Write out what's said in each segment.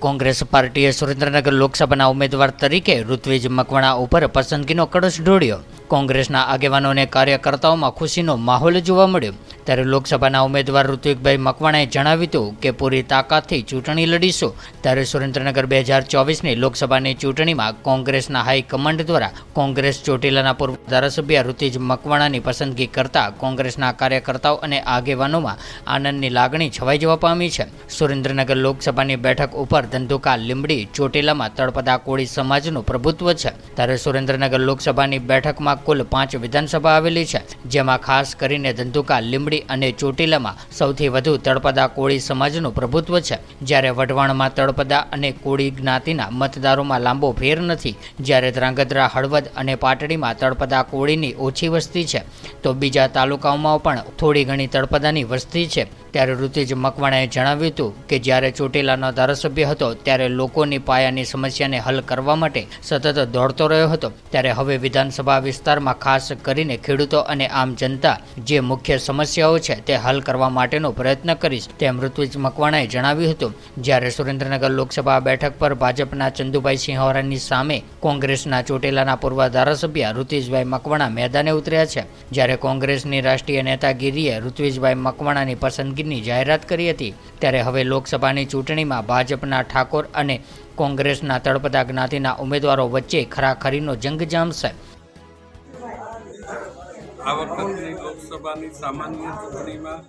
કોંગ્રેસ પાર્ટીએ સુરેન્દ્રનગર લોકસભાના ઉમેદવાર તરીકે ઋત્વિજ મકવાણા ઉપર પસંદગીનો કળશ ઢોળ્યો। કોંગ્રેસના આગેવાનો અને કાર્યકર્તાઓમાં ખુશીનો માહોલ જોવા મળ્યો। ત્યારે લોકસભાના ઉમેદવાર ઋત્વિજભાઈ મકવાણાએ જણાવ્યું હતું કે પૂરી તાકાતથી ચૂંટણી લડીશું। ત્યારે સુરેન્દ્રનગર 2024ની લોકસભાની ચૂંટણીમાં કોંગ્રેસના હાઈકમાન્ડ દ્વારા કોંગ્રેસ ચોટીલાના પૂર્વ ધારાસભ્ય ઋત્વિજ મકવાણાની પસંદગી કરતા કોંગ્રેસના કાર્યકર્તાઓ અને આગેવાનોમાં આનંદની લાગણી છવાઈ જવા પામી છે। સુરેન્દ્રનગર લોકસભાની બેઠક ઉપર ધંધુકા લીંબડી ચોટીલામાં તળપદા કોળી સમાજનું પ્રભુત્વ છે। ત્યારે સુરેન્દ્રનગર લોકસભાની બેઠકમાં કુલ 5 વિધાનસભા આવેલી છે, જેમાં ખાસ કરીને ધંધુકા લીંબડી અને ચોટીલામાં સૌથી વધુ તળપદા કોળી સમાજનું પ્રભુત્વ છે। જ્યારે વઢવાણમાં તળપદા અને કોળી જ્ઞાતિના મતદારોમાં લાંબો ફેર નથી। જ્યારે ધ્રાંગધ્રા, હળવદ અને પાટડીમાં તળપદા કોળીની ઓછી વસ્તી છે, તો બીજા તાલુકાઓમાં પણ થોડી ઘણી તળપદાની વસ્તી છે। ત્યારે ઋત્વિજ મકવાણાએ જણાવ્યું હતું કે જ્યારે ચોટીલાનો ધારાસભ્ય હતો ત્યારે લોકોની પાયાની સમસ્યાને હલ કરવા માટે સતત દોડતો રહ્યો હતો। ત્યારે હવે વિધાનસભા વિસ્તારમાં ખાસ કરીને ખેડૂતો અને આમ જનતા જે મુખ્ય સમસ્યાઓ છે તે હલ કરવા માટેનો પ્રયત્ન કરીશ, તેમ ઋત્વિજ મકવાણાએ જણાવ્યું હતું। જ્યારે સુરેન્દ્રનગર લોકસભા બેઠક પર ભાજપના ચંદુભાઈ સિંહોરાની સામે કોંગ્રેસના ચોટીલાના પૂર્વ ધારાસભ્ય ઋત્વિજભાઈ મકવાણા મેદાને ઉતર્યા છે। જ્યારે કોંગ્રેસની રાષ્ટ્રીય નેતાગીરીએ ઋત્વિજભાઈ મકવાણાની પસંદગીની જાહેરાત કરી હતી, ત્યારે હવે લોકસભાની ચૂંટણીમાં ભાજપના ઠાકોર અને કોંગ્રેસના તળપદા જ્ઞાતિના ઉમેદવારો વચ્ચે ખરાખરીનો જંગ જામશે। આ વખતની લોકસભાની સામાન્ય ચૂંટણીમાં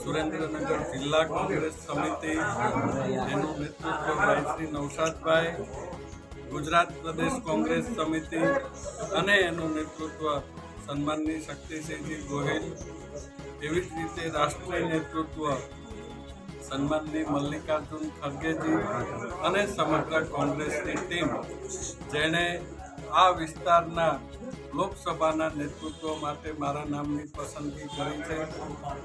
સુરેન્દ્રનગર જિલ્લા કોંગ્રેસ સમિતિ એનું નેતૃત્વ ભાઈ શ્રી નૌશાદભાઈ, ગુજરાત પ્રદેશ કોંગ્રેસ સમિતિ અને એનું નેતૃત્વ સન્માનની શક્તિસિંહજી ગોહિલ, એવી જ રીતે રાષ્ટ્રીય નેતૃત્વ સન્માનની મલ્લિકાર્જુન ખડગેજી અને સમગ્ર કોંગ્રેસની ટીમ, જેણે આ વિસ્તારના લોકસભાના નેતૃત્વ માટે મારા નામની પસંદગી કરી છે,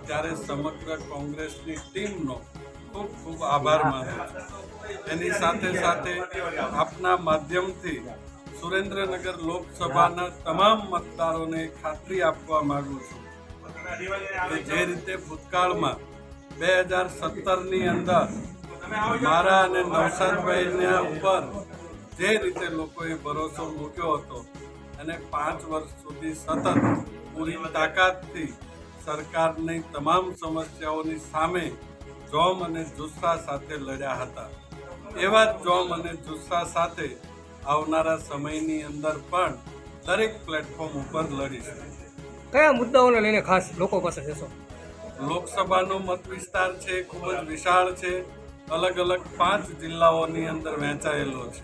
ત્યારે સમગ્ર કોંગ્રેસની ટીમનો ખૂબ ખૂબ આભાર માનું છું। એની સાથે સાથે આપના માધ્યમથી સુરેન્દ્રનગર લોકસભાના તમામ મતદારોને ખાતરી આપવા માગું છું કે જે રીતે ભૂતકાળમાં 2017ની અંદર મારા અને નૌશાદભાઈના ઉપર જે રીતે લોકોએ ભરોસો મૂક્યો હતો અને 5 વર્ષ સુધી સતત પૂરી તાકાતથી સરકારની તમામ સમસ્યાઓની સામે જોમ અને જુસ્સા સાથે લડ્યા હતા, એવા જ જોમ અને જુસ્સા સાથે આવનારા સમયની અંદર પણ દરેક પ્લેટફોર્મ ઉપર લડીશું। કયા મુદ્દાઓને લઈને ખાસ લોકો પાસે જશો? લોકસભાનો મત વિસ્તાર છે, ખૂબ જ વિશાળ છે, અલગ અલગ 5 જિલ્લાઓની અંદર વહેંચાયેલો છે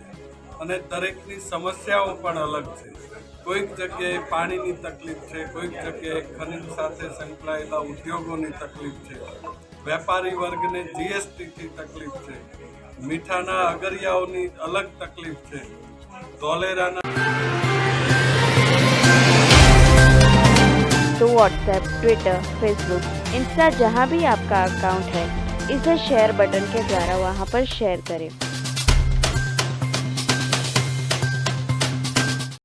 અને દરેકની સમસ્યાઓ પણ અલગ છે। કોઈક જગ્યાએ પાણીની તકલીફ છે, કોઈક જગ્યાએ ખનીજ સાથે સંકળાયેલા ઉદ્યોગોની તકલીફ છે, વેપારી વર્ગને જીએસટીથી તકલીફ છે, મીઠાના અગરિયાઓની અલગ તકલીફ છે, ધોલેરાના। तो व्हाट्सएप, ट्विटर, फेसबुक, इंस्टा जहाँ भी आपका अकाउंट है, इसे शेयर बटन के द्वारा वहाँ पर शेयर करें।